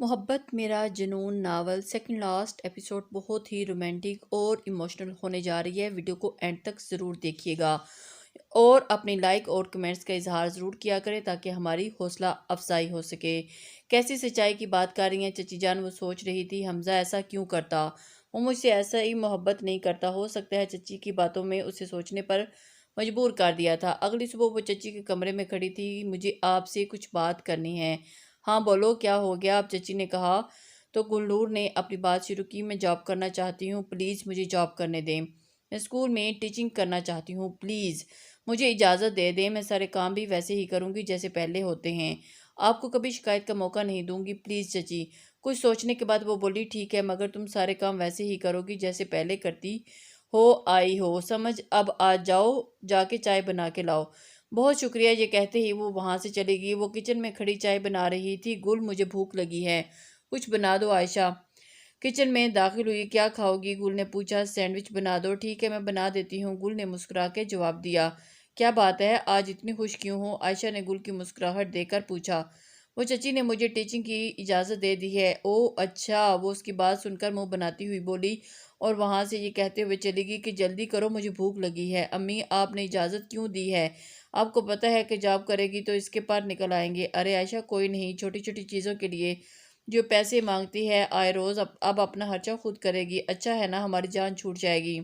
محبت میرا جنون ناول سیکنڈ لاسٹ ایپیسوڈ بہت ہی رومانٹک اور ایموشنل ہونے جا رہی ہے۔ ویڈیو کو اینڈ تک ضرور دیکھیے گا اور اپنی لائک اور کمنٹس کا اظہار ضرور کیا کریں تاکہ ہماری حوصلہ افزائی ہو سکے۔ کیسی سچائی کی بات کر رہی ہیں چچی جان؟ وہ سوچ رہی تھی حمزہ ایسا کیوں کرتا، وہ مجھ سے ایسا ہی محبت نہیں کرتا، ہو سکتا ہے چچی کی باتوں میں اسے سوچنے پر مجبور کر دیا تھا۔ اگلی صبح وہ چچی کے کمرے میں کھڑی تھی۔ مجھے آپ سے کچھ بات کرنی ہے۔ ہاں بولو، کیا ہو گیا؟ اب چچی نے کہا تو گلنور نے اپنی بات شروع کی۔ میں جاب کرنا چاہتی ہوں، پلیز مجھے جاب کرنے دیں۔ میں اسکول میں ٹیچنگ کرنا چاہتی ہوں، پلیز مجھے اجازت دے دیں۔ میں سارے کام بھی ویسے ہی کروں گی جیسے پہلے ہوتے ہیں، آپ کو کبھی شکایت کا موقع نہیں دوں گی، پلیز چچی۔ کچھ سوچنے کے بعد وہ بولی، ٹھیک ہے، مگر تم سارے کام ویسے ہی کرو گی جیسے پہلے کرتی ہو آئی ہو، سمجھ؟ اب آج جاؤ، جا کے چائے بنا کے لاؤ۔ بہت شکریہ، یہ کہتے ہی وہ وہاں سے چلی گئی۔ وہ کچن میں کھڑی چائے بنا رہی تھی۔ گل، مجھے بھوک لگی ہے، کچھ بنا دو۔ عائشہ کچن میں داخل ہوئی۔ کیا کھاؤ گی؟ گل نے پوچھا۔ سینڈوچ بنا دو۔ ٹھیک ہے، میں بنا دیتی ہوں، گل نے مسکرا کے جواب دیا۔ کیا بات ہے، آج اتنی خوش کیوں ہو؟ عائشہ نے گل کی مسکراہٹ دیکھ کر پوچھا۔ وہ چچی نے مجھے ٹیچنگ کی اجازت دے دی ہے۔ او اچھا، وہ اس کی بات سن کر منہ بناتی ہوئی بولی اور وہاں سے یہ کہتے ہوئے چلی گئی کہ جلدی کرو، مجھے بھوک لگی ہے۔ امی، آپ نے اجازت کیوں دی ہے؟ آپ کو پتہ ہے کہ جاب کرے گی تو اس کے پر نکل آئیں گے۔ ارے عائشہ، کوئی نہیں، چھوٹی چھوٹی چیزوں کے لیے جو پیسے مانگتی ہے آئے روز، اب اپنا خرچہ خود کرے گی، اچھا ہے نا؟ ہماری جان چھوٹ جائے گی۔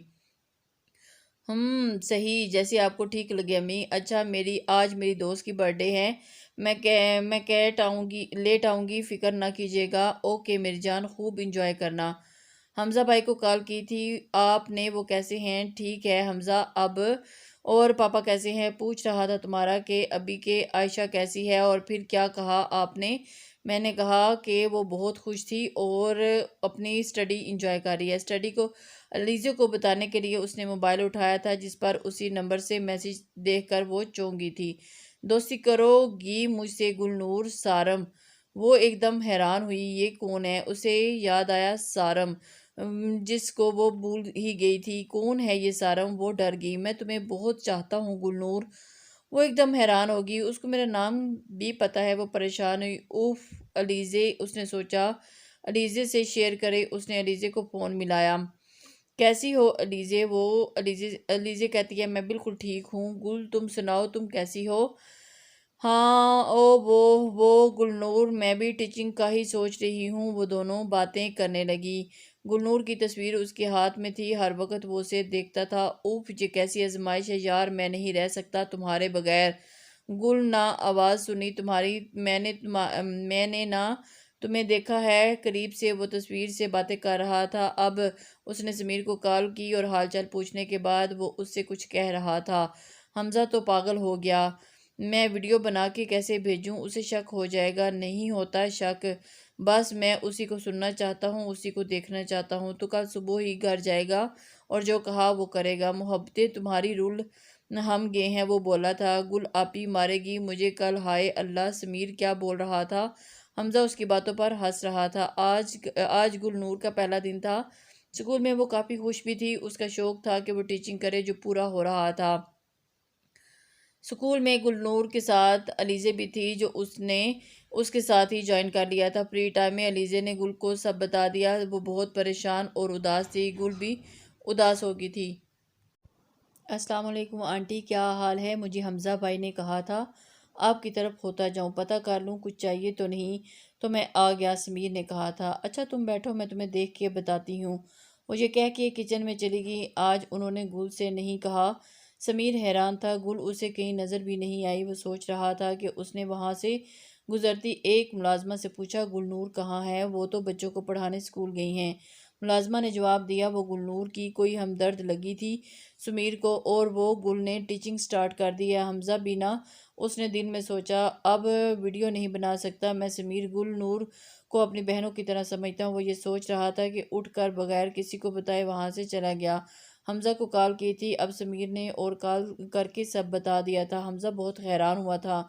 صحیح، جیسے آپ کو ٹھیک لگے امی۔ اچھا، آج میری دوست کی برتھ ڈے ہے، میں لیٹ آؤں گی، فکر نہ کیجیے گا۔ اوکے میری جان، خوب انجوائے کرنا۔ حمزہ بھائی کو کال کی تھی آپ نے؟ وہ کیسے ہیں؟ ٹھیک ہے حمزہ اب۔ اور پاپا کیسے ہیں؟ پوچھ رہا تھا تمہارا کہ ابھی کہ عائشہ کیسی ہے؟ اور پھر کیا کہا آپ نے؟ میں نے کہا کہ وہ بہت خوش تھی اور اپنی اسٹڈی انجوائے کر رہی ہے۔ اسٹڈی کو علیزے کو بتانے کے لیے اس نے موبائل اٹھایا تھا جس پر اسی نمبر سے میسج دیکھ کر وہ چونک گئی تھی۔ دوستی کرو گی مجھ سے گلنور؟ سارم؟ وہ ایک دم حیران ہوئی، یہ کون ہے؟ اسے یاد آیا سارم، جس کو وہ بھول ہی گئی تھی۔ کون ہے یہ سارم؟ وہ ڈر گئی۔ میں تمہیں بہت چاہتا ہوں گلنور۔ وہ ایک دم حیران ہوگی، اس کو میرا نام بھی پتہ ہے۔ وہ پریشان ہوئی۔ اوف علیزے، اس نے سوچا علیزے سے شیئر کرے۔ اس نے علیزے کو فون ملایا۔ کیسی ہو علیزے؟ علیزے کہتی ہے میں بالکل ٹھیک ہوں۔ گل، تم سناؤ، تم کیسی ہو؟ ہاں وہ گلنور، میں بھی ٹیچنگ کا ہی سوچ رہی ہوں۔ وہ دونوں باتیں کرنے لگی۔ گلنور کی تصویر اس کے ہاتھ میں تھی، ہر وقت وہ اسے دیکھتا تھا۔ اوف، یہ کیسی آزمائش ہے یار، میں نہیں رہ سکتا تمہارے بغیر۔ گل، نہ آواز سنی تمہاری، میں نے نہ تمہیں دیکھا ہے قریب سے۔ وہ تصویر سے باتیں کر رہا تھا۔ اب اس نے سمیر کو کال کی اور حال چال پوچھنے کے بعد وہ اس سے کچھ کہہ رہا تھا۔ حمزہ تو پاگل ہو گیا، میں ویڈیو بنا کے کیسے بھیجوں؟ اسے شک ہو جائے گا۔ نہیں ہوتا شک، بس میں اسی کو سننا چاہتا ہوں، اسی کو دیکھنا چاہتا ہوں۔ تو کل صبح ہی گھر جائے گا اور جو کہا وہ کرے گا۔ محبتیں تمہاری رول ہم گئے ہیں، وہ بولا تھا۔ گل آپی مارے گی مجھے کل، ہائے اللہ۔ سمیر کیا بول رہا تھا؟ حمزہ اس کی باتوں پر ہنس رہا تھا۔ آج گلنور کا پہلا دن تھا اسکول میں۔ وہ کافی خوش بھی تھی، اس کا شوق تھا کہ وہ ٹیچنگ کرے جو پورا ہو رہا تھا۔ اسکول میں گلنور کے ساتھ علیزے بھی تھی جو اس نے اس کے ساتھ ہی جوائن کر لیا تھا۔ فری ٹائم میں علیزے نے گل کو سب بتا دیا۔ وہ بہت پریشان اور اداس تھی، گل بھی اداس ہو گئی تھی۔ السلام علیکم آنٹی، کیا حال ہے؟ مجھے حمزہ بھائی نے کہا تھا آپ کی طرف ہوتا جاؤں، پتہ کر لوں کچھ چاہیے تو نہیں، تو میں آ گیا، سمیر نے کہا تھا۔ اچھا تم بیٹھو، میں تمہیں دیکھ کے بتاتی ہوں، وہ یہ کہہ کے کچن میں چلی گئی۔ آج انہوں نے گل سے نہیں کہا۔ سمیر حیران تھا، گل اسے کہیں نظر بھی نہیں آئی۔ وہ سوچ رہا تھا کہ اس نے وہاں سے گزرتی ایک ملازمہ سے پوچھا گلنور کہاں ہے؟ وہ تو بچوں کو پڑھانے اسکول گئی ہیں۔ ملازمہ نے جواب دیا وہ گلنور کی کوئی ہمدرد لگی تھی سمیر کو، اور وہ گل نے ٹیچنگ سٹارٹ کر دی ہے۔ حمزہ بھی نہ، اس نے دل میں سوچا، اب ویڈیو نہیں بنا سکتا میں۔ سمیر گلنور کو اپنی بہنوں کی طرح سمجھتا ہوں۔ وہ یہ سوچ رہا تھا کہ اٹھ کر بغیر کسی کو بتائے وہاں سے چلا گیا۔ حمزہ کو کال کی تھی، اب سمیر نے اور کال کر کے سب بتا دیا تھا۔ حمزہ بہت حیران ہوا تھا۔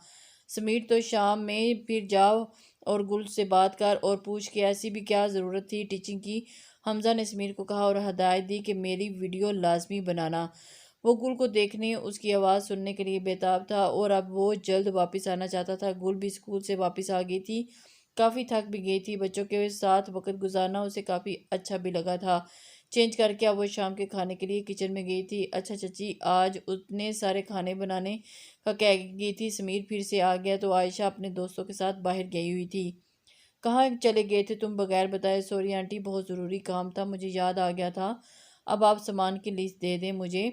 سمیر تو شام میں پھر جاؤ اور گل سے بات کر اور پوچھ کہ ایسی بھی کیا ضرورت تھی ٹیچنگ کی؟ حمزہ نے سمیر کو کہا اور ہدایت دی کہ میری ویڈیو لازمی بنانا۔ وہ گل کو دیکھنے، اس کی آواز سننے کے لیے بے تاب تھا اور اب وہ جلد واپس آنا چاہتا تھا۔ گل بھی اسکول سے واپس آ گئی تھی۔ کافی تھک بھی گئی تھی، بچوں کے ساتھ وقت گزارنا اسے کافی اچھا بھی لگا تھا۔ چینج کر کے اب وہ شام کے کھانے کے لیے کچن میں گئی تھی۔ اچھا چچی، آج اتنے سارے کھانے بنانے کا کہہ گئی تھی، سمیر پھر سے آ گیا تو عائشہ اپنے دوستوں کے ساتھ باہر گئی ہوئی تھی۔ کہاں چلے گئے تھے تم بغیر بتائے؟ سوری آنٹی، بہت ضروری کام تھا، مجھے یاد آ گیا تھا۔ اب آپ سامان کی لسٹ دے دیں مجھے۔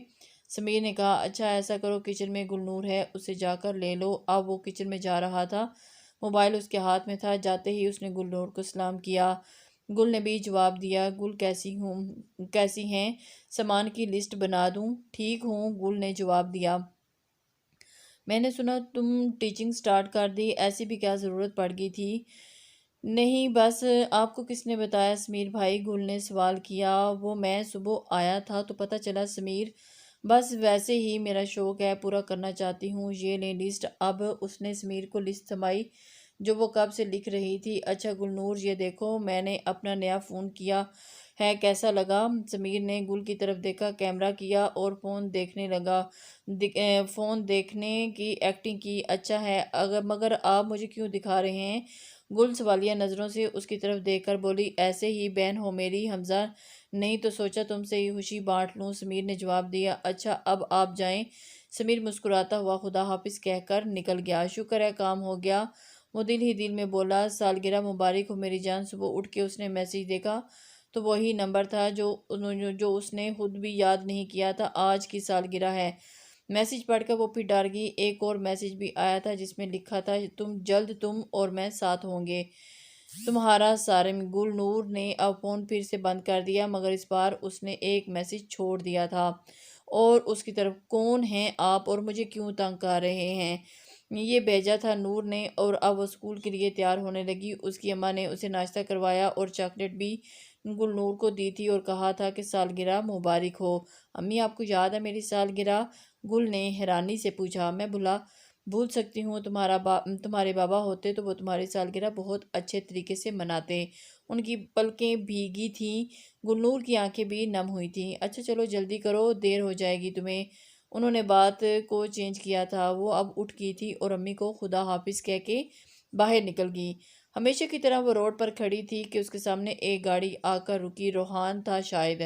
سمیر نے کہا، اچھا ایسا کرو، کچن میں گلنور ہے، اسے جا کر لے لو۔ اب وہ کچن میں جا رہا تھا، موبائل اس کے ہاتھ میں تھا۔ جاتے ہی اس نے گلنور کو سلام کیا۔ گل نے بھی جواب دیا۔ گل، کیسی ہیں؟ سامان کی لسٹ بنا دوں؟ ٹھیک ہوں، گل نے جواب دیا۔ میں نے سنا تم ٹیچنگ سٹارٹ کر دی، ایسی بھی کیا ضرورت پڑ گئی تھی؟ نہیں، بس آپ کو کس نے بتایا سمیر بھائی؟ گل نے سوال کیا۔ وہ میں صبح آیا تھا تو پتہ چلا سمیر۔ بس ویسے ہی میرا شوق ہے، پورا کرنا چاہتی ہوں۔ یہ لیں لسٹ۔ اب اس نے سمیر کو لسٹ تھمائی جو وہ کب سے لکھ رہی تھی۔ اچھا گلنور، یہ دیکھو میں نے اپنا نیا فون کیا ہے، کیسا لگا؟ سمیر نے گل کی طرف دیکھا، کیمرہ کیا اور فون دیکھنے لگا، فون دیکھنے کی ایکٹنگ کی۔ اچھا ہے، مگر آپ مجھے کیوں دکھا رہے ہیں؟ گل سوالیہ نظروں سے اس کی طرف دیکھ کر بولی، ایسے ہی بہن ہو میری حمزہ، نہیں تو سوچا تم سے ہی خوشی بانٹ لوں۔ سمیر نے جواب دیا۔ اچھا اب آپ جائیں۔ سمیر مسکراتا ہوا خدا حافظ کہہ کر نکل گیا۔ شکر ہے کام ہو گیا، وہ دل ہی دل میں بولا۔ سالگرہ مبارک ہو میری جان۔ صبح اٹھ کے اس نے میسج دیکھا تو وہی نمبر تھا جو اس نے خود بھی یاد نہیں کیا تھا۔ آج کی سالگرہ ہے۔ میسج پڑھ کر وہ پھر ڈر گئی۔ ایک اور میسج بھی آیا تھا جس میں لکھا تھا، تم اور میں ساتھ ہوں گے، تمہارا سارم۔ گل نور نے اب فون پھر سے بند کر دیا، مگر اس بار اس نے ایک میسج چھوڑ دیا تھا اور اس کی طرف، کون ہیں آپ اور مجھے کیوں تنگ کر رہے ہیں؟ یہ بھیجا تھا نور نے۔ اور اب وہ اسکول کے لیے تیار ہونے لگی۔ اس کی اماں نے اسے ناشتہ کروایا اور چاکلیٹ بھی گل نور کو دی تھی اور کہا تھا کہ سالگرہ مبارک ہو۔ امی، آپ کو یاد ہے میری سالگرہ؟ گل نے حیرانی سے پوچھا۔ میں بھول سکتی ہوں، تمہارے بابا ہوتے تو وہ تمہاری سالگرہ بہت اچھے طریقے سے مناتے۔ ان کی پلکیں بھیگی تھیں، گلنور کی آنکھیں بھی نم ہوئی تھیں۔ اچھا چلو جلدی کرو، دیر ہو جائے گی تمہیں۔ انہوں نے بات کو چینج کیا تھا۔ وہ اب اٹھ گئی تھی اور امی کو خدا حافظ کہہ کے باہر نکل گئی۔ ہمیشہ کی طرح وہ روڈ پر کھڑی تھی کہ اس کے سامنے ایک گاڑی آ کر رکی۔ روحان تھا شاید۔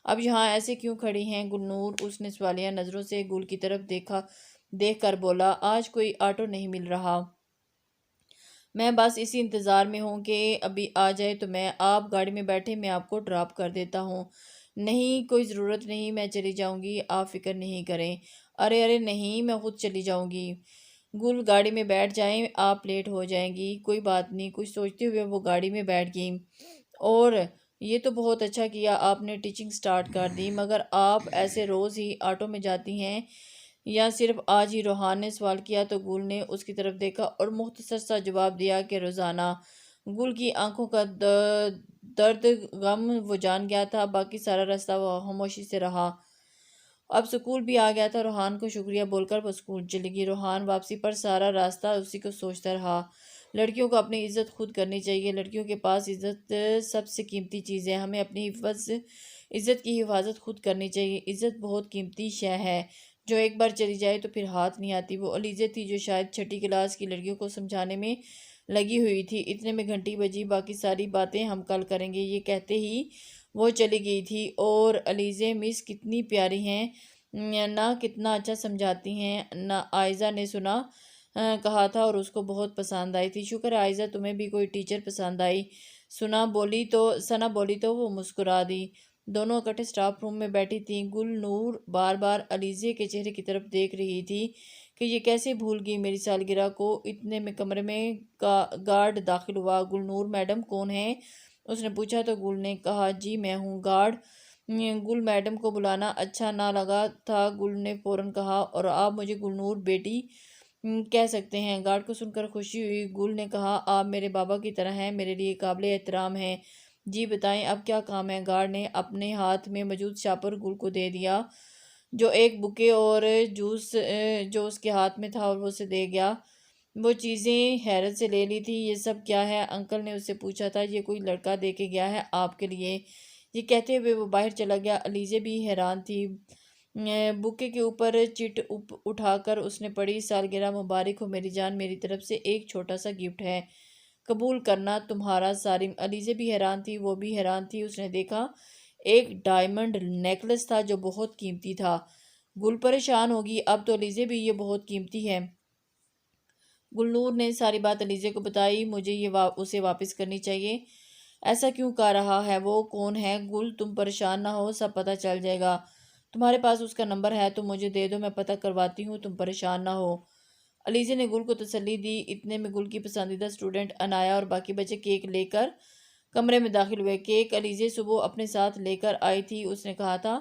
اب یہاں ایسے کیوں کھڑی ہیں گلنور؟ اس نے سوالیہ نظروں سے گل کی طرف دیکھ کر بولا، آج کوئی آٹو نہیں مل رہا، میں بس اسی انتظار میں ہوں کہ ابھی آ جائے تو آپ گاڑی میں بیٹھے، میں آپ کو ڈراپ کر دیتا ہوں۔ نہیں، کوئی ضرورت نہیں، میں چلی جاؤں گی، آپ فکر نہیں کریں۔ ارے نہیں، میں خود چلی جاؤں گی۔ گل، گاڑی میں بیٹھ جائیں، آپ لیٹ ہو جائیں گی۔ کوئی بات نہیں، کچھ سوچتے ہوئے وہ گاڑی میں بیٹھ گئیں۔ اور یہ تو بہت اچھا کیا آپ نے ٹیچنگ سٹارٹ کر دی، مگر آپ ایسے روز ہی آٹو میں جاتی ہیں یا صرف آج ہی؟ روحان نے سوال کیا تو گل نے اس کی طرف دیکھا اور مختصر سا جواب دیا کہ روزانہ۔ گل کی آنکھوں کا درد غم وہ جان گیا تھا، باقی سارا راستہ وہ خاموشی سے رہا۔ اب سکول بھی آ گیا تھا۔ روحان کو شکریہ بول کر وہ سکول چلی گئی۔ روحان واپسی پر سارا راستہ اسی کو سوچتا رہا۔ لڑکیوں کو اپنی عزت خود کرنی چاہیے، لڑکیوں کے پاس عزت سب سے قیمتی چیز ہے، ہمیں اپنی عزت کی حفاظت خود کرنی چاہیے۔ عزت بہت قیمتی شے ہے جو ایک بار چلی جائے تو پھر ہاتھ نہیں آتی۔ وہ علیزہ تھی جو شاید چھٹی کلاس کی لڑکیوں کو سمجھانے میں لگی ہوئی تھی۔ اتنے میں گھنٹی بجی۔ باقی ساری باتیں ہم کل کریں گے، یہ کہتے ہی وہ چلی گئی تھی۔ اور علیزہ مس کتنی پیاری ہیں نہ، کتنا اچھا سمجھاتی ہیں نہ، عائزہ نے کہا تھا اور اس کو بہت پسند آئی تھی۔ شکر ہے عائزہ تمہیں بھی کوئی ٹیچر پسند آئی، ثنا بولی تو وہ مسکرا دی۔ دونوں اکٹھے سٹاف روم میں بیٹھی تھیں۔ گل نور بار بار علیزہ کے چہرے کی طرف دیکھ رہی تھی کہ یہ کیسے بھول گئی میری سالگرہ کو۔ اتنے میں کمرے میں گارڈ داخل ہوا۔ گل نور میڈم کون ہے؟ اس نے پوچھا تو گل نے کہا، جی میں ہوں گارڈ۔ گل میڈم کو بلانا اچھا نہ لگا تھا، گل نے فوراً کہا، اور آپ مجھے گلنور بیٹی کہہ سکتے ہیں۔ گارڈ کو سن کر خوشی ہوئی۔ گل نے کہا، آپ میرے بابا کی طرح ہیں، میرے لیے قابل احترام ہیں۔ جی بتائیں اب کیا کام ہے؟ گارڈ نے اپنے ہاتھ میں موجود شاپر گل کو دے دیا، جو ایک بوکے اور جوس جو اس کے ہاتھ میں تھا اور وہ اسے دے گیا۔ وہ چیزیں حیرت سے لے لی تھی۔ یہ سب کیا ہے؟ انکل نے اس سے پوچھا تھا۔ یہ کوئی لڑکا دے کے گیا ہے آپ کے لیے، یہ کہتے ہوئے وہ باہر چلا گیا۔ علیزہ بھی حیران تھی۔ بوکے کے اوپر چٹ اٹھا کر اس نے پڑھی، سالگرہ مبارک ہو میری جان، میری طرف سے ایک چھوٹا سا گفٹ ہے۔ قبول کرنا تمہارا سارم۔ علیزہ بھی حیران تھی، وہ بھی حیران تھی۔ اس نے دیکھا ایک ڈائمنڈ نیکلس تھا جو بہت قیمتی تھا۔ گل پریشان ہوگی، اب تو علیزہ بھی یہ بہت قیمتی ہے۔ گلنور نے ساری بات علیزہ کو بتائی۔ مجھے یہ اسے واپس کرنی چاہیے۔ ایسا کیوں کر رہا ہے؟ وہ کون ہے؟ گل تم پریشان نہ ہو، سب پتہ چل جائے گا۔ تمہارے پاس اس کا نمبر ہے تو مجھے دے دو، میں پتہ کرواتی ہوں، تم پریشان نہ ہو۔ علیزہ نے گل کو تسلی دی۔ اتنے میں گل کی پسندیدہ اسٹوڈنٹ انایا اور باقی بچے کیک لے کر کمرے میں داخل ہوئے۔ کیک علیزہ صبح اپنے ساتھ لے کر آئی تھی۔ اس نے کہا تھا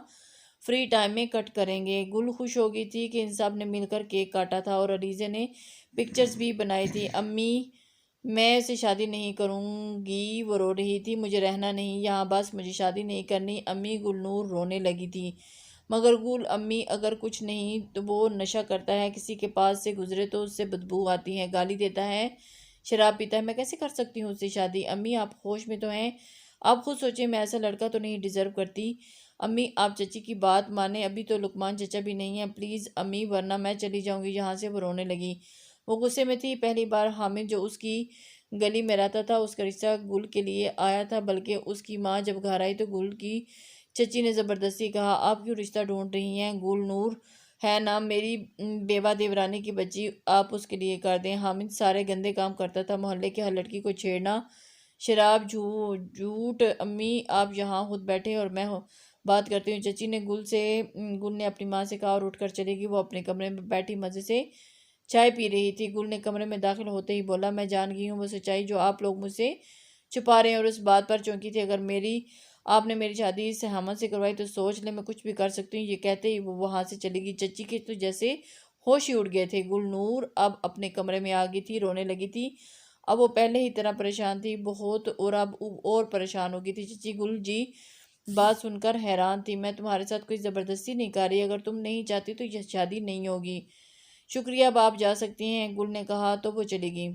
فری ٹائم میں کٹ کریں گے۔ گل خوش ہو گئی تھی کہ ان سب نے مل کر کیک کاٹا تھا اور علیزہ نے پکچرز بھی بنائی تھی۔ امی میں اسے شادی نہیں کروں گی، وہ رو رہی تھی، مجھے رہنا نہیں یہاں، بس مجھے شادی نہیں کرنی امی۔ گلنور رونے لگی تھی۔ مگر گل امی اگر کچھ نہیں تو وہ نشہ کرتا ہے، کسی کے پاس سے گزرے تو اس سے بدبو آتی ہے، گالی دیتا ہے، شراب پیتا ہے، میں کیسے کر سکتی ہوں اس سے شادی؟ امی آپ ہوش میں تو ہیں؟ آپ خود سوچیں، میں ایسا لڑکا تو نہیں ڈیزرو کرتی۔ امی آپ چچی کی بات مانیں، ابھی تو لقمان چچا بھی نہیں ہے، پلیز امی ورنہ میں چلی جاؤں گی یہاں سے۔ وہ رونے لگی۔ وہ غصے میں تھی۔ پہلی بار حامد جو اس کی گلی میں رہتا تھا اس کا رشتہ گل کے لیے آیا تھا، بلکہ اس کی ماں جب گھر آئی تو گل کی چچی نے زبردستی کہا آپ کیوں رشتہ ڈھونڈ رہی ہیں؟ گل نور ہے نا میری بیوہ دیورانی کی بچی، آپ اس کے لیے کر دیں۔ حامد سارے گندے کام کرتا تھا، محلے کی ہر لڑکی کو چھیڑنا، شراب، جھوٹ۔ امی آپ یہاں خود بیٹھے اور میں بات کرتی ہوں۔ چچی نے گل نے اپنی ماں سے کہا اور اٹھ کر چلے گی۔ وہ اپنے کمرے میں بیٹھی مزے سے چائے پی رہی تھی۔ گل نے کمرے میں داخل ہوتے ہی بولا میں جان گئی ہوں وہ سچائی جو آپ لوگ مجھ سے چھپا رہے ہیں، اور اس بات پر چونکی تھی اگر آپ نے میری شادی اس سے حامد سے کروائی تو سوچ لیں میں کچھ بھی کر سکتی ہوں۔ یہ کہتے ہی وہ وہاں سے چلی گئی۔ چچی کے تو جیسے ہوش ہی اڑ گئے تھے۔ گل نور اب اپنے کمرے میں آ گئی تھی، رونے لگی تھی۔ اب وہ پہلے ہی اتنا پریشان تھی بہت، اور اب اور پریشان ہو گئی تھی۔ چچی گل جی بات سن کر حیران تھی۔ میں تمہارے ساتھ کوئی زبردستی نہیں کر رہی، اگر تم نہیں چاہتی تو یہ شادی نہیں ہوگی۔ شکریہ، اب آپ جا سکتی ہیں، گل نے کہا تو وہ چلی گئی۔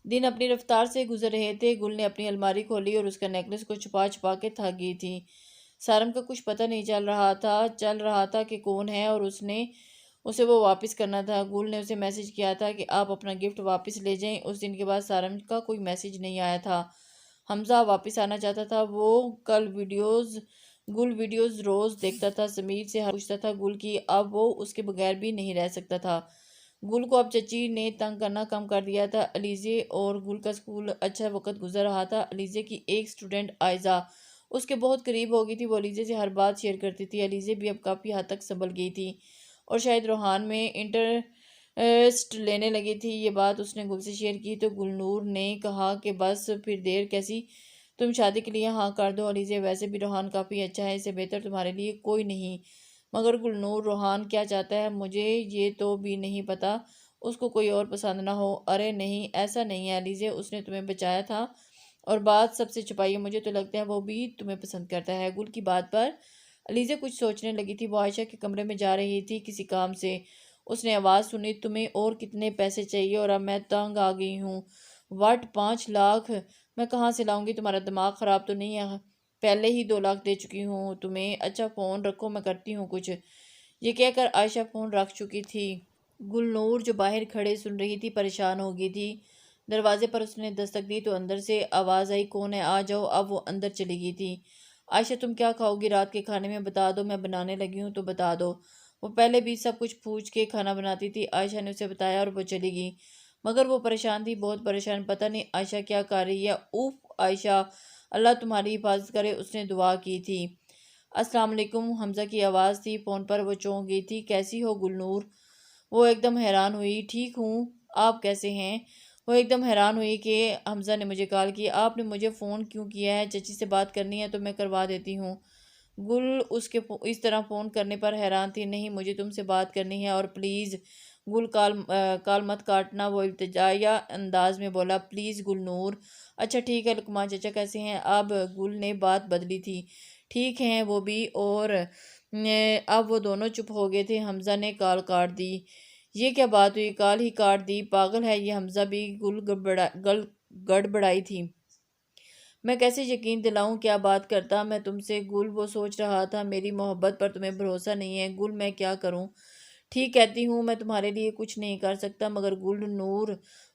دن اپنی رفتار سے گزر رہے تھے۔ گل نے اپنی الماری کھولی اور اس کا نیکلس کو چھپا چھپا کے تھک گئی تھی۔ سارم کا کچھ پتہ نہیں چل رہا تھا کہ کون ہے اور اسے وہ واپس کرنا تھا۔ گل نے اسے میسج کیا تھا کہ آپ اپنا گفٹ واپس لے جائیں۔ اس دن کے بعد سارم کا کوئی میسج نہیں آیا تھا۔ حمزہ واپس آنا چاہتا تھا۔ وہ گل ویڈیوز روز دیکھتا تھا، سمیر سے ہر پوچھتا تھا گل کی، اب وہ اس کے بغیر بھی نہیں رہ سکتا تھا۔ گل کو اب چچی نے تنگ کرنا کم کر دیا تھا۔ علیزہ اور گل کا اسکول اچھا وقت گزر رہا تھا۔ علیزہ کی ایک اسٹوڈنٹ عائزہ اس کے بہت قریب ہو گئی تھی، وہ علیزہ سے ہر بات شیئر کرتی تھی۔ علیزہ بھی اب کافی حد تک سنبھل گئی تھی اور شاید روحان میں انٹرسٹ لینے لگی تھی۔ یہ بات اس نے گل سے شیئر کی تو گلنور نے کہا کہ بس پھر دیر کیسی، تم شادی کے لیے ہاں کر دو علیزہ، ویسے بھی روحان کافی اچھا ہے، اس سے بہتر تمہارے لیے کوئی نہیں۔ مگر گلنور روحان کیا چاہتا ہے مجھے یہ تو بھی نہیں پتا، اس کو کوئی اور پسند نہ ہو۔ ارے نہیں ایسا نہیں ہے علیزہ، اس نے تمہیں بچایا تھا اور بات سب سے چھپائی ہے، مجھے تو لگتا ہے وہ بھی تمہیں پسند کرتا ہے۔ گل کی بات پر علیزہ کچھ سوچنے لگی تھی۔ وہ عائشہ کے کمرے میں جا رہی تھی کسی کام سے۔ اس نے آواز سنی تمہیں اور کتنے پیسے چاہیے؟ اور اب میں تنگ آ گئی ہوں۔ واٹ 5 لاکھ میں کہاں سے لاؤں گی؟ تمہارا دماغ خراب تو نہیں ہے؟ پہلے ہی 2 لاکھ دے چکی ہوں تمہیں۔ اچھا فون رکھو میں کرتی ہوں کچھ۔ یہ کہہ کر عائشہ فون رکھ چکی تھی۔ گلنور جو باہر کھڑے سن رہی تھی پریشان ہو گئی تھی۔ دروازے پر اس نے دستک دی تو اندر سے آواز آئی کون ہے آ جاؤ۔ اب وہ اندر چلی گئی تھی۔ عائشہ تم کیا کھاؤ گی رات کے کھانے میں؟ بتا دو، میں بنانے لگی ہوں تو بتا دو۔ وہ پہلے بھی سب کچھ پوچھ کے کھانا بناتی تھی۔ عائشہ نے اسے بتایا اور وہ چلی گئی، مگر وہ پریشان تھی، بہت پریشان، پتہ نہیں عائشہ کیا کر رہی ہے۔ اوف عائشہ، اللہ تمہاری حفاظت کرے، اس نے دعا کی تھی۔ السلام علیکم، حمزہ کی آواز تھی فون پر۔ وہ چونک گئی تھی۔ کیسی ہو گلنور؟ وہ ایک دم حیران ہوئی۔ ٹھیک ہوں، آپ کیسے ہیں؟ وہ ایک دم حیران ہوئی کہ حمزہ نے مجھے کال کی۔ آپ نے مجھے فون کیوں کیا ہے؟ چچی سے بات کرنی ہے تو میں کروا دیتی ہوں۔ گل اس طرح فون کرنے پر حیران تھی۔ نہیں مجھے تم سے بات کرنی ہے اور پلیز گل کال مت کاٹنا، وہ التجائیہ انداز میں بولا۔ پلیز گلنور۔ اچھا ٹھیک ہے، لقمان چچا کیسے ہیں؟ اب گل نے بات بدلی تھی۔ ٹھیک ہیں وہ بھی، اور اب وہ دونوں چپ ہو گئے تھے۔ حمزہ نے کال کاٹ دی۔ یہ کیا بات ہوئی؟ کال ہی کاٹ دی؟ پاگل ہے یہ حمزہ بھی، گل گڑبڑائی تھی۔ میں کیسے یقین دلاؤں، کیا بات کرتا میں تم سے؟ گل وہ سوچ رہا تھا میری محبت پر تمہیں بھروسہ نہیں ہے۔ گل میں کیا کروں؟ ٹھیک کہتی ہوں، میں تمہارے لیے کچھ نہیں کر سکتا۔ مگر گل نور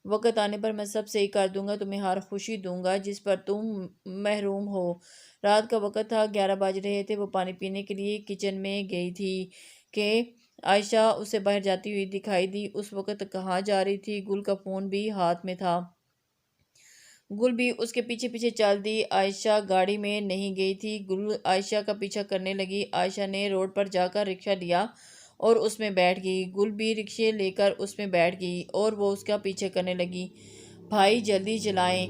وقت آنے پر میں سب صحیح کر دوں گا، تمہیں ہر خوشی دوں گا جس پر تم محروم ہو۔ رات کا وقت تھا، 11 بج رہے تھے۔ وہ پانی پینے کے لیے کچن میں گئی تھی کہ عائشہ اسے باہر جاتی ہوئی دکھائی دی۔ اس وقت کہاں جا رہی تھی؟ گل کا فون بھی ہاتھ میں تھا۔ گل بھی اس کے پیچھے پیچھے چل دی۔ عائشہ گاڑی میں نہیں گئی تھی، گل عائشہ کا پیچھا کرنے لگی۔ عائشہ نے روڈ پر جا کر رکشہ لیا اور اس میں بیٹھ گئی۔ گل بھی رکشے لے کر اس میں بیٹھ گئی اور وہ اس کا پیچھے کرنے لگی۔ بھائی جلدی چلائیں،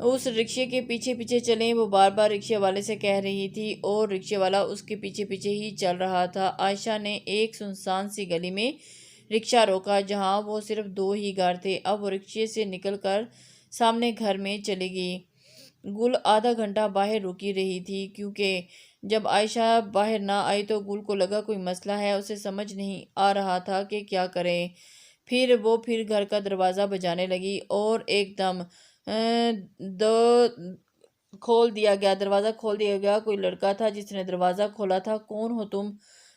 اس رکشے کے پیچھے پیچھے چلیں، وہ بار بار رکشے والے سے کہہ رہی تھی اور رکشے والا اس کے پیچھے پیچھے ہی چل رہا تھا۔ عائشہ نے ایک سنسان سی گلی میں رکشہ روکا جہاں وہ صرف 2 ہی گھر تھے۔ اب وہ رکشے سے نکل کر سامنے گھر میں چلی گئی۔ گل آدھا گھنٹہ باہر رکی رہی تھی کیونکہ جب عائشہ باہر نہ آئی تو گل کو لگا کوئی مسئلہ ہے، اسے سمجھ نہیں آ رہا تھا کہ کیا کرے۔ پھر گھر کا دروازہ بجانے لگی اور ایک دم دروازہ کھول دیا گیا۔ کوئی لڑکا تھا جس نے دروازہ کھولا تھا۔ کون ہو تم؟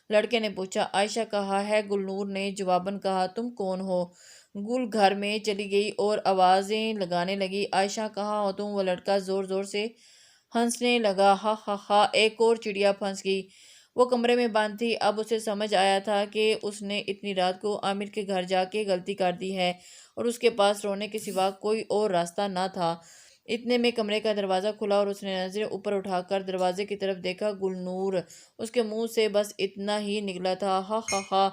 لڑکے نے پوچھا۔ عائشہ کہا ہے، گلنور نے جواباً کہا۔ تم کون ہو؟ گل گھر میں چلی گئی اور آوازیں لگانے لگی۔ عائشہ کہاں ہو تم؟ وہ لڑکا زور زور سے ہنسنے لگا۔ ہا ہا ہا، ایک اور چڑیا پھنس گئی۔ وہ کمرے میں بند تھی۔ اب اسے سمجھ آیا تھا کہ اس نے اتنی رات کو عامر کے گھر جا کے غلطی کر دی ہے اور اس کے پاس رونے کے سوا کوئی اور راستہ نہ تھا۔ اتنے میں کمرے کا دروازہ کھلا اور اس نے نظریں اوپر اٹھا کر دروازے کی طرف دیکھا۔ گلنور! اس کے منہ سے بس اتنا ہی نکلا تھا، ہا ہا ہا،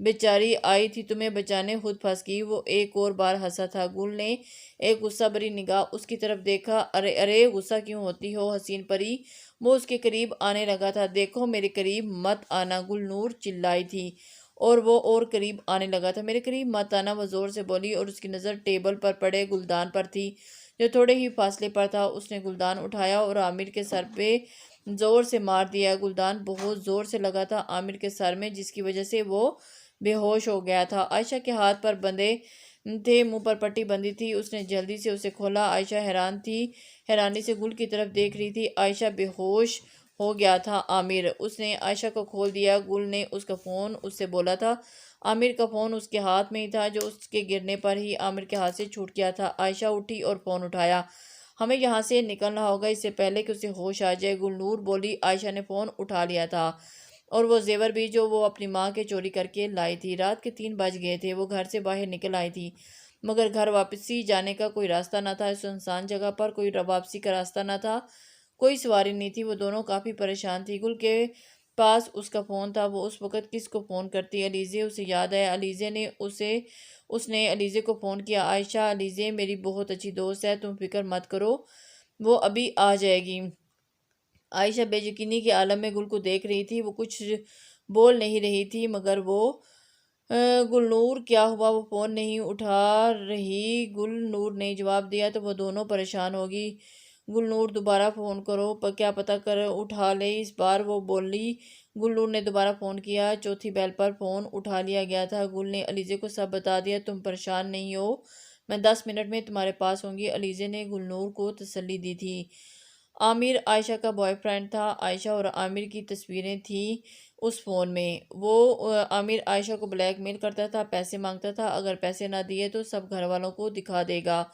بیچاری آئی تھی تمہیں بچانے، خود پھنس گئی۔ وہ ایک اور بار ہنسا تھا۔ گل نے ایک غصہ بھری نگاہ اس کی طرف دیکھا۔ ارے ارے، غصہ کیوں ہوتی ہو حسین پری؟ وہ اس کے قریب آنے لگا تھا۔ دیکھو میرے قریب مت آنا، گلنور چلائی تھی اور وہ اور قریب آنے لگا تھا۔ میرے قریب مت آنا، وہ زور سے بولی اور اس کی نظر ٹیبل پر پڑے گلدان پر تھی جو تھوڑے ہی فاصلے پر تھا۔ اس نے گلدان اٹھایا اور عامر کے سر پہ زور سے مار دیا۔ گلدان بہت زور سے لگا تھا عامر کے سر میں، جس کی وجہ سے وہ بے ہوش ہو گیا تھا۔ عائشہ کے ہاتھ پر بندھے تھے، منہ پر پٹی بندھی تھی۔ اس نے جلدی سے اسے کھولا۔ عائشہ حیران تھی، حیرانی سے گل کی طرف دیکھ رہی تھی۔ عائشہ بے ہوش ہو گیا تھا عامر۔ اس نے عائشہ کو کھول دیا۔ گل نے اس کا فون اس سے بولا تھا۔ عامر کا فون اس کے ہاتھ میں ہی تھا جو اس کے گرنے پر ہی عامر کے ہاتھ سے چھوٹ گیا تھا۔ عائشہ اٹھی اور فون اٹھایا۔ ہمیں یہاں سے نکلنا ہوگا اس سے پہلے کہ اسے ہوش آ جائے، گلنور بولی۔ عائشہ نے فون اٹھا لیا تھا اور وہ زیور بھی جو وہ اپنی ماں کے چوری کر کے لائی تھی۔ رات کے 3 بج گئے تھے۔ وہ گھر سے باہر نکل آئی تھی مگر گھر واپسی جانے کا کوئی راستہ نہ تھا۔ اس سنسان جگہ پر کوئی واپسی کا راستہ نہ تھا، کوئی سواری نہیں تھی۔ وہ دونوں کافی پریشان تھی۔ گل کے پاس اس کا فون تھا، وہ اس وقت کس کو فون کرتی؟ علیزے! اسے یاد آیا، اس نے علیزے کو فون کیا۔ عائشہ، علیزے میری بہت اچھی دوست ہے، تم فکر مت کرو، وہ ابھی آ جائے گی۔ عائشہ بے یقینی کے عالم میں گل کو دیکھ رہی تھی۔ وہ کچھ بول نہیں رہی تھی مگر وہ گلنور کیا ہوا؟ وہ فون نہیں اٹھا رہی۔ گلنور نے جواب دیا تو وہ دونوں پریشان ہو گئی۔ گلنور دوبارہ فون کرو، کیا پتہ کر اٹھا لے اس بار، وہ بولی۔ گلنور نے دوبارہ فون کیا۔ چوتھی بیل پر فون اٹھا لیا گیا تھا۔ گل نے علیزے کو سب بتا دیا۔ تم پریشان نہیں ہو، میں 10 منٹ میں تمہارے پاس ہوں گی، علیزے نے گلنور کو تسلی دی تھی۔ عامر عائشہ کا بوائے فرینڈ تھا۔ عائشہ اور عامر کی تصویریں تھیں اس فون میں۔ عامر عائشہ کو بلیک میل کرتا تھا، پیسے مانگتا تھا، اگر پیسے نہ دیے تو سب گھر والوں کو دکھا دے گا۔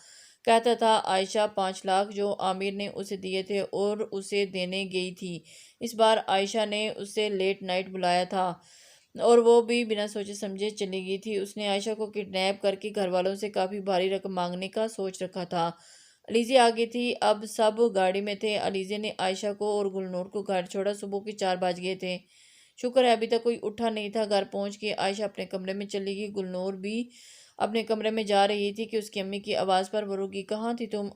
کہتا تھا عائشہ 5 لاکھ جو عامر نے اسے دیے تھے اور اسے دینے گئی تھی۔ اس بار عائشہ نے اسے لیٹ نائٹ بلایا تھا اور وہ بھی بنا سوچے سمجھے چلی گئی تھی۔ اس نے عائشہ کو کڈنیپ کر کے گھر والوں سے کافی بھاری رقم مانگنے کا سوچ رکھا تھا۔ علیزے آگے تھی، اب سب گاڑی میں تھے۔ علیزے نے عائشہ کو اور گلنور کو گھر چھوڑا۔ صبح کے 4 بج گئے تھے۔ شکر ہے ابھی تک کوئی اٹھا نہیں تھا۔ گھر پہنچ کے عائشہ اپنے کمرے میں چلی گئی۔ گلنور بھی اپنے کمرے میں جا رہی تھی کہ اس کی امی کی آواز پر وہ رکی۔ کہاں تھی تم؟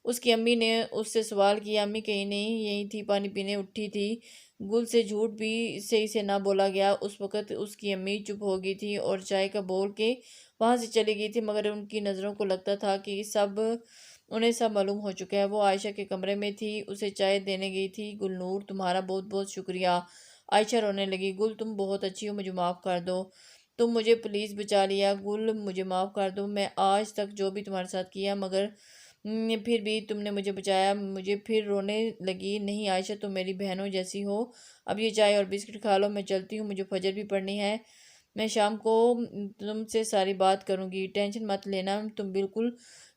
اس کی امی نے اس سے سوال کیا۔ امی کہیں نہیں، یہیں تھی، پانی پینے اٹھی تھی۔ گل سے جھوٹ بھی صحیح سے نہ بولا گیا۔ اس وقت اس کی امی چپ ہو گئی تھی اور چائے کا بول کے وہاں سے چلی گئی تھی مگر ان کی نظروں کو لگتا تھا کہ انہیں سب معلوم ہو چکا ہے۔ وہ عائشہ کے کمرے میں تھی، اسے چائے دینے گئی تھی۔ گلنور تمہارا بہت بہت شکریہ۔ عائشہ رونے لگی۔ گل تم بہت اچھی ہو، مجھے معاف کر دو، تم مجھے پلیز بچا لیا۔ گل مجھے معاف کر دو، میں آج تک جو بھی تمہارے ساتھ کیا مگر پھر بھی تم نے مجھے بچایا۔ مجھے پھر رونے لگی۔ نہیں عائشہ، تم میری بہنوں جیسی ہو۔ اب یہ چائے اور بسکٹ کھا لو، میں چلتی ہوں، مجھے فجر بھی پڑھنی ہے۔ میں شام کو تم سے ساری بات کروں گی، ٹینشن مت لینا، تم بالکل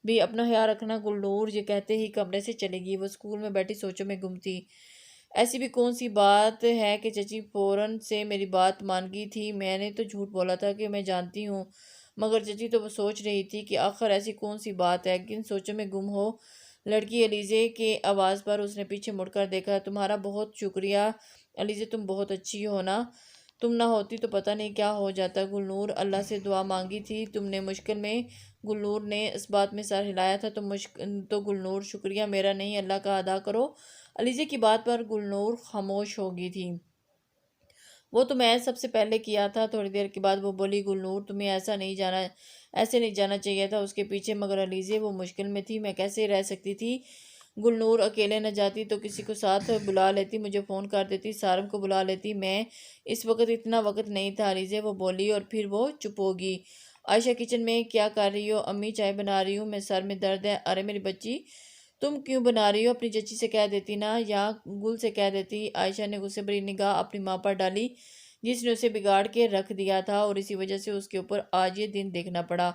بھی اپنا خیال رکھنا۔ گلنور یہ کہتے ہی کمرے سے چلے گی۔ وہ اسکول میں بیٹھی سوچوں میں گم تھی۔ ایسی بھی کون سی بات ہے کہ چچی فوراً سے میری بات مان گئی تھی؟ میں نے تو جھوٹ بولا تھا کہ میں جانتی ہوں، مگر چچی تو وہ سوچ رہی تھی کہ آخر ایسی کون سی بات ہے۔ کن سوچوں میں گم ہو لڑکی علیزے کے آواز پر اس نے پیچھے مڑ کر دیکھا۔ تمہارا بہت شکریہ علیزے، تم بہت اچھی ہو نا، تم نہ ہوتی تو پتہ نہیں کیا ہو جاتا۔ گلنور اللہ سے دعا مانگی تھی تم نے مشکل میں؟ گلنور نے اس بات میں سر ہلایا تھا۔ تو گلنور شکریہ میرا نہیں اللہ کا ادا کرو۔ علیزے کی بات پر گلنور خاموش ہو گئی تھی۔ وہ تو میں سب سے پہلے کیا تھا۔ تھوڑی دیر کے بعد وہ بولی، گلنور تمہیں ایسے نہیں جانا چاہیے تھا اس کے پیچھے، مگر علیزے وہ مشکل میں تھی، میں کیسے رہ سکتی تھی؟ گلنور اکیلے نہ جاتی تو کسی کو ساتھ بلا لیتی، مجھے فون کر دیتی، سارم کو بلا لیتی، میں اس وقت اتنا وقت نہیں تھا۔ علیزے وہ بولی اور پھر وہ چپ ہوگی۔ عائشہ کچن میں کیا کر رہی ہو؟ امی چائے بنا رہی ہوں، میں سر میں درد ہے۔ ارے میری بچی تم کیوں بنا رہی ہو؟ اپنی چچی سے کہہ دیتی نا، یا گل سے کہہ دیتی۔ عائشہ نے غصے بھری نگاہ اپنی ماں پر ڈالی جس نے اسے بگاڑ کے رکھ دیا تھا، اور اسی وجہ سے اس کے اوپر آج یہ دن دیکھنا پڑا۔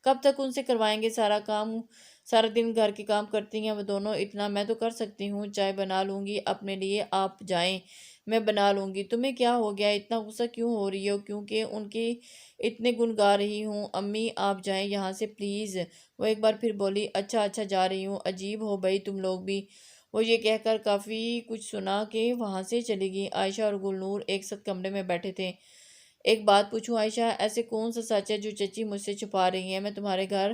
کب تک ان سے کروائیں گے سارا کام؟ سارا دن گھر کے کام کرتی ہیں وہ دونوں، اتنا میں تو کر سکتی ہوں، چائے بنا لوں گی اپنے لیے، آپ جائیں میں بنا لوں گی۔ تمہیں کیا ہو گیا؟ اتنا غصہ کیوں ہو رہی ہو؟ کیونکہ ان کے اتنے گن گا رہی ہوں۔ امی آپ جائیں یہاں سے پلیز۔ وہ ایک بار پھر بولی، اچھا اچھا جا رہی ہوں، عجیب ہو بھئی تم لوگ بھی۔ وہ یہ کہہ کر کافی کچھ سنا کے وہاں سے چلی گئی۔ عائشہ اور گلنور ایک ساتھ کمرے میں بیٹھے تھے۔ ایک بات پوچھوں عائشہ، ایسے کون سا سچ ہے جو چچی مجھ سے چھپا رہی ہیں؟ میں تمہارے گھر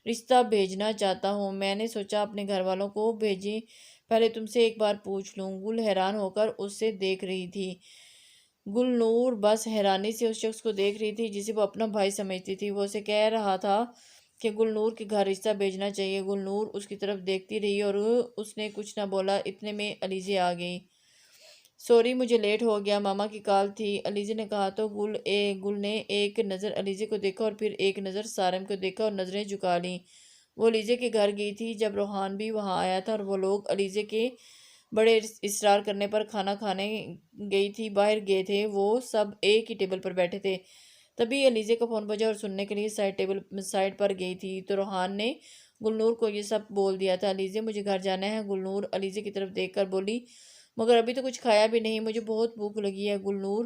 رشتہ بھیجنا چاہتا ہوں، میں نے سوچا اپنے گھر والوں کو بھیجیں، پہلے تم سے ایک بار پوچھ لوں۔ گل حیران ہو کر اس سے دیکھ رہی تھی۔ گلنور بس حیرانی سے اس شخص کو دیکھ رہی تھی جسے وہ اپنا بھائی سمجھتی تھی۔ وہ اسے کہہ رہا تھا کہ گلنور کے گھر رشتہ بھیجنا چاہیے۔ گلنور اس کی طرف دیکھتی رہی اور اس نے کچھ نہ بولا۔ اتنے میں علیزے آ گئی۔ سوری مجھے لیٹ ہو گیا، ماما کی کال تھی، علیزے نے کہا تو گل نے ایک نظر علیزے کو دیکھا اور پھر ایک نظر سارم کو دیکھا اور نظریں جھکا لیں۔ وہ علیزے کے گھر گئی تھی جب روحان بھی وہاں آیا تھا، اور وہ لوگ علیزے کے بڑے اصرار کرنے پر کھانا کھانے گئی تھی، باہر گئے تھے، وہ سب ایک ہی ٹیبل پر بیٹھے تھے۔ تبھی علیزے کا فون بجا اور سننے کے لیے سائڈ پر گئی تھی تو روحان نے گلنور کو یہ سب بول دیا تھا۔ علیزے مجھے گھر جانا ہے۔ گلنور علیزے کی طرف دیکھ کر بولی، مگر ابھی تو کچھ کھایا بھی نہیں، مجھے بہت بھوک لگی ہے۔ گلنور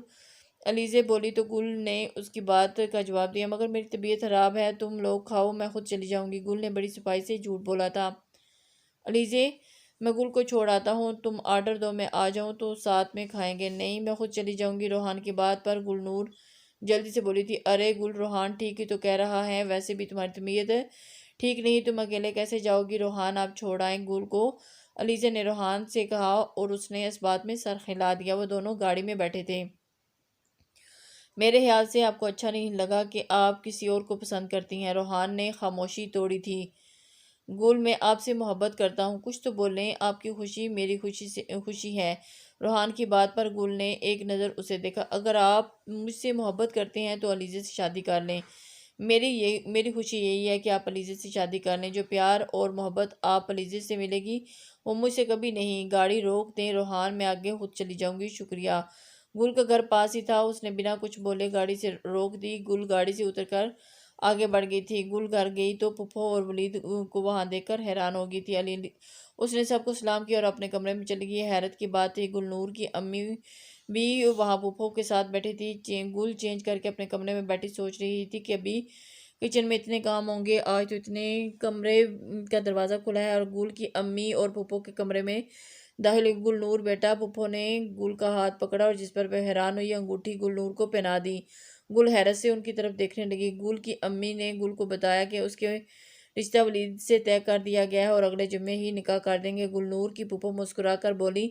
علیزے بولی تو گل نے اس کی بات کا جواب دیا، مگر میری طبیعت خراب ہے، تم لوگ کھاؤ میں خود چلی جاؤں گی۔ گل نے بڑی صفائی سے جھوٹ بولا تھا۔ علیزے میں گل کو چھوڑ آتا ہوں، تم آرڈر دو، میں آ جاؤں تو ساتھ میں کھائیں گے۔ نہیں میں خود چلی جاؤں گی۔ روحان کی بات پر گلنور جلدی سے بولی تھی، ارے گل روحان ٹھیک ہی تو کہہ رہا ہے، ویسے بھی تمہاری طبیعت ٹھیک نہیں، تم اکیلے کیسے جاؤ گی؟ روحان آپ چھوڑ آئیں گل کو، علیزے نے روحان سے کہا اور اس نے اس بات میں سر ہلا دیا۔ وہ دونوں گاڑی میں بیٹھے تھے۔ میرے خیال سے آپ کو اچھا نہیں لگا کہ آپ کسی اور کو پسند کرتی ہیں، روحان نے خاموشی توڑی تھی۔ گل میں آپ سے محبت کرتا ہوں، کچھ تو بولیں، آپ کی خوشی میری خوشی ہے۔ روحان کی بات پر گل نے ایک نظر اسے دیکھا، اگر آپ مجھ سے محبت کرتے ہیں تو علیزے سے شادی کر لیں۔ میری خوشی یہی ہے کہ آپ علیزے سے شادی کر لیں، جو پیار اور محبت آپ علیزے سے ملے گی وہ مجھ سے کبھی نہیں۔ گاڑی روک دیں روحان، میں آگے خود چلی جاؤں گی، شکریہ۔ گل کا گھر پاس ہی تھا، اس نے بنا کچھ بولے گاڑی سے روک دی۔ گل گاڑی سے اتر کر آگے بڑھ گئی تھی۔ گل گھر گئی تو پھپھو اور ولید کو وہاں دیکھ کر حیران ہو گئی تھی۔ اس نے سب کو سلام کیا اور اپنے کمرے میں چلی گئی۔ حیرت کی بات تھی گلنور کی امی بھی وہاں پھپھو کے ساتھ بیٹھی تھی۔ گل چینج کر کے اپنے کمرے میں بیٹھی سوچ رہی تھی کہ ابھی کچن میں اتنے کام ہوں گے، آج تو اتنے کمرے کا دروازہ کھلا ہے اور گل کی امی اور پھپھو کے کمرے میں داخل ہوئی۔ گلنور بیٹا، پھپھو نے گل کا ہاتھ پکڑا اور جس پر وہ حیران ہوئی انگوٹھی گلنور کو پہنا دی۔ گل حیرت سے ان کی طرف دیکھنے لگی۔ گل کی امی نے گل کو بتایا کہ اس کے رشتہ ولید سے طے کر دیا گیا ہے اور اگلے جمعے ہی نکاح کر دیں گے۔ گلنور کی پھپھو مسکرا کر بولی،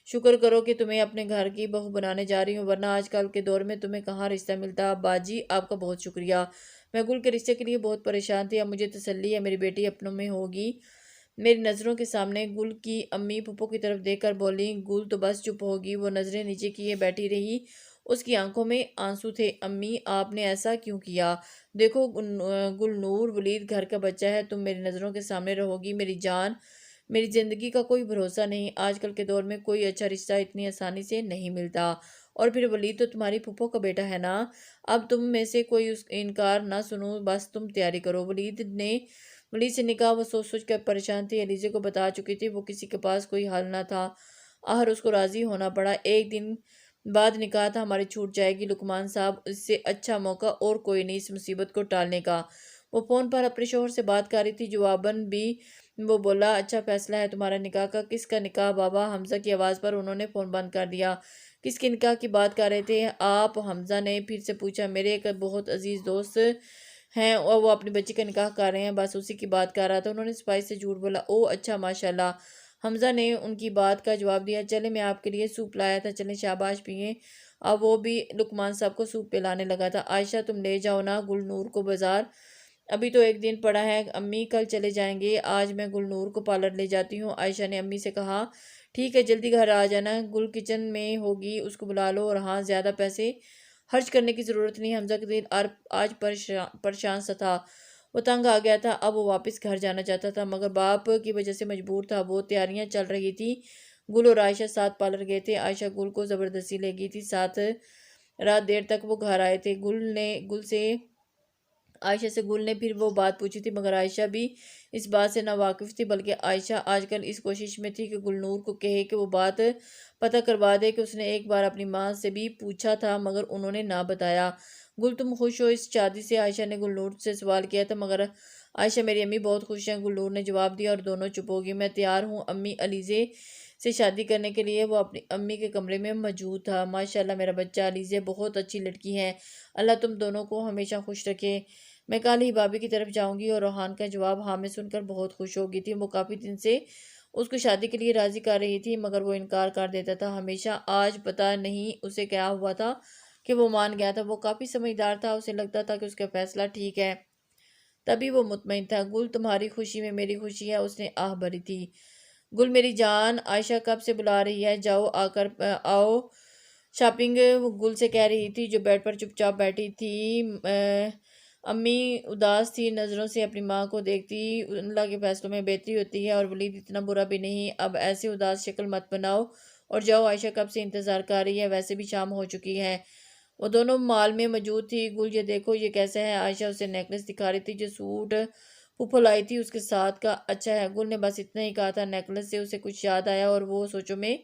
شکر کرو کہ تمہیں اپنے گھر کی بہو بنانے جا رہی ہوں، ورنہ آج کل کے دور میں تمہیں کہاں رشتہ ملتا۔ باجی آپ کا بہت شکریہ، میں گل کے رشتے کے لیے بہت پریشان تھی، اب مجھے تسلی ہے میری بیٹی اپنوں میں ہوگی۔ میری نظروں کے سامنے گل کی امی پھپھو کی طرف دیکھ کر بولی۔ گل تو بس چپ ہوگی، وہ نظریں نیچے کیے بیٹھی رہی، اس کی آنکھوں میں آنسو تھے۔ امی آپ نے ایسا کیوں کیا؟ دیکھو گلنور، ولید گھر کا بچہ ہے، تم میری نظروں کے سامنے رہو گی میری جان، میری زندگی کا کوئی بھروسہ نہیں، آج کل کے دور میں کوئی اچھا رشتہ اتنی آسانی سے نہیں ملتا۔ اور پھر ولید تو تمہاری پھپھو کا بیٹا ہے نا، اب تم میں سے کوئی اس انکار نہ سنو، بس تم تیاری کرو۔ ولید سے نکاح وہ سوچ سوچ کر پریشان تھی، علیزے کو بتا چکی تھی، وہ کسی کے پاس کوئی حل نہ تھا، آخر اس کو راضی ہونا پڑا۔ ایک دن بعد نکاح تھا، ہماری چھوٹ جائے گی لقمان صاحب، اس سے اچھا موقع اور کوئی نہیں اس مصیبت کو ٹالنے کا۔ وہ فون پر اپنے شوہر سے بات کر رہی تھی، جواباً بھی وہ بولا، اچھا فیصلہ ہے تمہارا نکاح کا؟ کس کا نکاح بابا؟ حمزہ کی آواز پر انہوں نے فون بند کر دیا۔ کس کے نکاح کی بات کر رہے تھے آپ؟ حمزہ نے پھر سے پوچھا۔ میرے ایک بہت عزیز دوست ہیں اور وہ اپنی بچی کا نکاح کر رہے ہیں، بس اسی کی بات کر رہا تھا، انہوں نے سپاہی سے جھوٹ بولا۔ او اچھا، ماشاءاللہ۔ حمزہ نے ان کی بات کا جواب دیا۔ چلے میں آپ کے لیے سوپ لایا تھا، چلیں شاباش پئیں۔ اب وہ بھی لقمان صاحب کو سوپ پلانے لگا تھا۔ عائشہ تم لے جاؤ نا گل نور کو بازار، ابھی تو ایک دن پڑا ہے، امی کل چلے جائیں گے، آج میں گل نور کو پارلر لے جاتی ہوں۔ عائشہ نے امی سے کہا ٹھیک ہے جلدی گھر آ جانا، گل کچن میں ہوگی، اس کو بلا لو، اور ہاں زیادہ پیسے خرچ کرنے کی ضرورت نہیں۔ حمزہ کا دل آج پریشان سا تھا، وہ تنگ آ گیا تھا، اب وہ واپس گھر جانا چاہتا تھا مگر باپ کی وجہ سے مجبور تھا۔ وہ تیاریاں چل رہی تھی، گل اور عائشہ ساتھ پارلر گئے تھے، عائشہ گل کو زبردستی لے گئی تھی ساتھ، رات دیر تک وہ گھر آئے تھے۔ عائشہ سے گل نے پھر وہ بات پوچھی تھی مگر عائشہ بھی اس بات سے ناواقف تھی، بلکہ عائشہ آج کل اس کوشش میں تھی کہ گلنور کو کہے کہ وہ بات پتہ کروا دے کہ اس نے ایک بار اپنی ماں سے بھی پوچھا تھا مگر انہوں نے نہ بتایا۔ گل تم خوش ہو اس شادی سے؟ عائشہ نے گلنور سے سوال کیا تھا مگر عائشہ میری امی بہت خوش ہیں، گلنور نے جواب دیا اور دونوں چپ ہو گئی۔ میں تیار ہوں امی علیزے سے شادی کرنے کے لیے۔ وہ اپنی امی کے کمرے میں موجود تھا۔ ماشاءاللہ میرا بچہ، علیزے بہت اچھی لڑکی ہے، اللہ تم دونوں کو ہمیشہ خوش رکھے۔ میں کل ہی بابی کی طرف جاؤں گی۔ اور روحان کا جواب ہاں میں سن کر بہت خوش ہو گئی تھی۔ وہ کافی دن سے اس کو شادی کے لیے راضی کر رہی تھی مگر وہ انکار کر دیتا تھا ہمیشہ، آج پتہ نہیں اسے کیا ہوا تھا کہ وہ مان گیا تھا۔ وہ کافی سمجھدار تھا، اسے لگتا تھا کہ اس کا فیصلہ ٹھیک ہے، تبھی وہ مطمئن تھا۔ گل تمہاری خوشی میں میری خوشی ہے، اس نے آہ بھری تھی۔ گل میری جان، عائشہ کب سے بلا رہی ہے، جاؤ آؤ شاپنگ، وہ گل سے کہہ رہی تھی جو بیڈ پر چپ چاپ بیٹھی تھی۔ امی اداس تھی، نظروں سے اپنی ماں کو دیکھتی، اللہ کے فیصلوں میں بہتری ہوتی ہے اور ولید اتنا برا بھی نہیں، اب ایسے اداس شکل مت بناؤ اور جاؤ، عائشہ کب سے انتظار کر رہی ہے، ویسے بھی شام ہو چکی ہے۔ وہ دونوں مال میں موجود تھی۔ گل یہ دیکھو یہ کیسا ہے، عائشہ اسے نیکلس دکھا رہی تھی جو سوٹ پھوپھو لائی تھی اس کے ساتھ کا۔ اچھا ہے، گل نے بس اتنا ہی کہا تھا، نیکلس سے اسے کچھ یاد آیا اور وہ سوچوں میں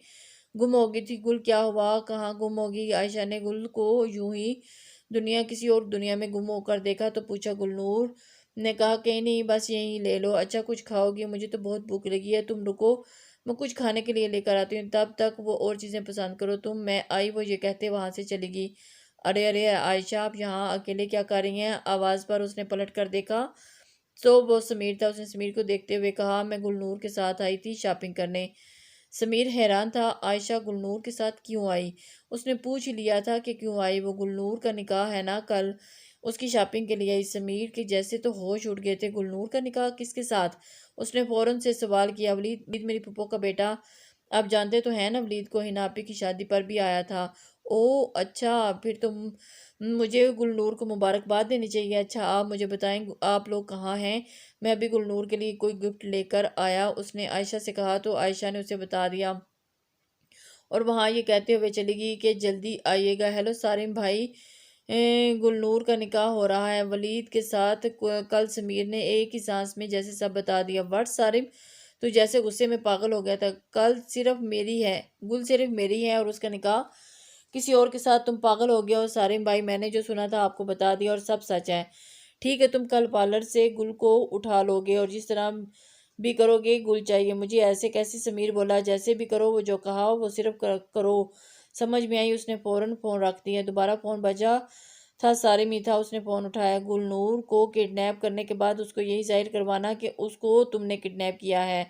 گم ہو گئی تھی۔ گل کیا ہوا، کہاں گم ہوگی؟ عائشہ نے گل کو یوں ہی کسی اور دنیا میں گم ہو کر دیکھا تو پوچھا۔ گلنور نے کہا کہیں نہیں، بس یہیں لے لو۔ اچھا کچھ کھاؤ گی؟ مجھے تو بہت بھوک لگی ہے، تم رکو میں کچھ کھانے کے لیے لے کر آتی ہوں، تب تک وہ اور چیزیں پسند کرو تم۔ میں آئی، وہ یہ کہتے وہاں سے چلی گئی۔ ارے ارے عائشہ، آپ یہاں اکیلے کیا کر رہی ہیں؟ آواز پر اس نے پلٹ کر دیکھا تو وہ سمیر تھا۔ اس نے سمیر کو دیکھتے ہوئے کہا میں گلنور کے ساتھ آئی تھی شاپنگ کرنے۔ سمیر حیران تھا، عائشہ گلنور کے ساتھ کیوں آئی؟ اس نے پوچھ ہی لیا تھا کہ کیوں آئی، وہ گلنور کا نکاح ہے نا کل، اس کی شاپنگ کے لیے آئی۔ سمیر کے جیسے تو ہوش اڑ گئے تھے۔ گلنور کا نکاح کس کے ساتھ؟ اس نے فوراً سے سوال کیا۔ ولید میری پھپھو کا بیٹا، آپ جانتے تو ہیں نا، ولید کو حنا آپی کی شادی پر بھی آیا تھا۔ او اچھا، پھر تو مجھے گلنور کو مبارکباد دینی چاہیے۔ اچھا آپ مجھے بتائیں آپ لوگ کہاں ہیں، میں ابھی گلنور کے لیے کوئی گفٹ لے کر آیا، اس نے عائشہ سے کہا تو عائشہ نے اسے بتا دیا اور وہاں یہ کہتے ہوئے چلی گئی کہ جلدی آئیے گا۔ ہیلو سارم بھائی، گلنور کا نکاح ہو رہا ہے ولید کے ساتھ کل، سمیر نے ایک ہی سانس میں جیسے سب بتا دیا۔ وٹ سارم، تو جیسے غصے میں پاگل ہو گیا تھا، کل صرف میری ہے، گل صرف میری ہے اور اس کا نکاح کسی اور کے ساتھ، تم پاگل ہو گیا ہو سارم بھائی، میں نے جو سنا تھا آپ کو بتا دیا اور سب سچ ہے۔ ٹھیک ہے، تم کل پارلر سے گل کو اٹھا لو گے اور جس طرح بھی کرو گے، گل چاہیے مجھے، ایسے کیسے؟ سمیر بولا جیسے بھی کرو، وہ جو کہا وہ صرف کرو، سمجھ میں آئی؟ اس نے فوراً فون رکھ دیا۔ دوبارہ فون بجا تھا، سارم ہی تھا، اس نے فون اٹھایا۔ گلنور کو کڈنیپ کرنے کے بعد اس کو یہی ظاہر کروانا کہ اس کو تم نے کڈنیپ کیا ہے،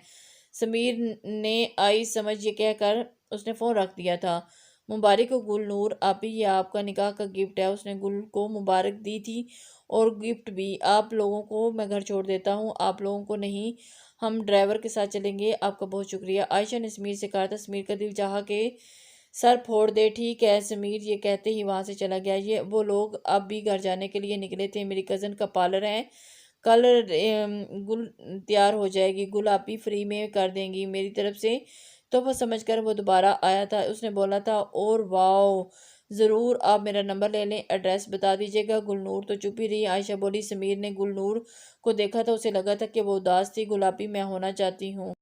سمیر نے آئی سمجھ، یہ کہہ کر اس نے فون رکھ دیا تھا۔ مبارک ہو گلنور آپی، یہ آپ کا نکاح کا گفٹ ہے، اس نے گل کو مبارک دی تھی اور گفٹ بھی۔ آپ لوگوں کو میں گھر چھوڑ دیتا ہوں، آپ لوگوں کو نہیں، ہم ڈرائیور کے ساتھ چلیں گے، آپ کا بہت شکریہ۔ عائشہ نے سمیر سے کہا تھا، سمیر کا دل چاہا کہ سر پھوڑ دے۔ ٹھیک ہے سمیر، یہ کہتے ہی وہاں سے چلا گیا۔ وہ لوگ اب بھی گھر جانے کے لیے نکلے تھے۔ میری کزن کا پارلر ہے کل، گل تیار ہو جائے گی، گل آپی فری میں کر دیں گی، میری طرف سے تحفہ سمجھ کر وہ دوبارہ آیا تھا۔ اس نے بولا تھا، اور واو، ضرور، آپ میرا نمبر لے لیں، ایڈریس بتا دیجیے گا۔ گلنور تو چپ ہی رہی۔ عائشہ بولی، سمیر نے گلنور کو دیکھا تھا، اسے لگا تھا کہ وہ اداس تھی۔ گلابی، میں ہونا چاہتی ہوں